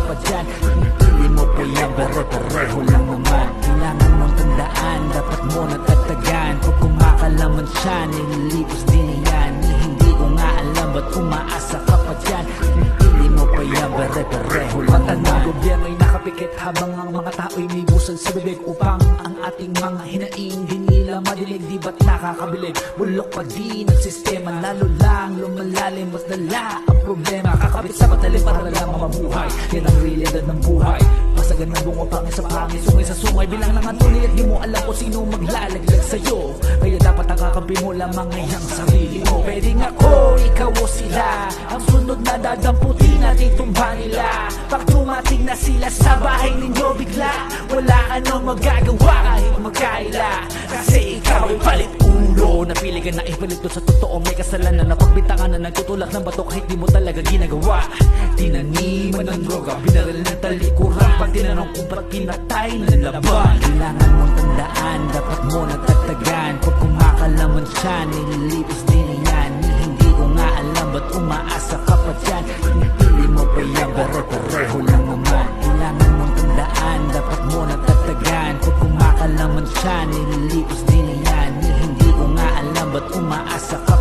pa dyan. Pili mo pa yan, pare-pareho lang naman. Kailangan mong tandaan, dapat mo natagtagan. Pag kumakalaman siya, nililipas din yan. Hindi ko nga alam, ba't umaasa ka pa dyan. Pili mo pa yan, pare-pareho lang naman. Gobyerno'y nakapikit habang ang mga tao'y may busag sa bibig, upang ang ating mga hinaing di nila madinig. Di ba't nakakabilib? Bulok pa din ang sistema, lalo lang lumalalim. Mas dala ang problema, kakapit sa patalim para lang mabuhay. Yan ang realidad ng buhay. Pasagan ng bungo, pangin sa pangin, sungay sa sungay. Bilang ng antuloy at di mo alam kung sino maglalaglag sa'yo. Kaya dapat ang kakampi mo lamang ay ang sarili mo. Pwedeng ako, ikaw o sila, ang sunod na dadamputin at itumba nila. Pag dumating na sila sa bahay ninyo bigla, wala ka nang magagawa kahit magkaila. Kasi ikaw ay palit ulo. Napili ka na ipalit doon sa totoo, may kasalanan na pagbintangan na nagtutulak ng bato kahit di mo talaga ginagawa. Tinaniman ng droga, binaril ng talikuran. Pag tinanong kung ba't pinatay ng laban. Kailangan mong tandaan, dapat mo natagtagan. Pag kumakalaman siya, nililipas din yan. Hindi ko nga alam, ba't umaasa ka pa dyan. Pili mo pa yan, pare-pareho lang naman. Kailangan mong tandaan, dapat mo natagtagan. Pag kumakalaman siya, nililipas din yan. Hindi ko nga alam, ba't umaasa ka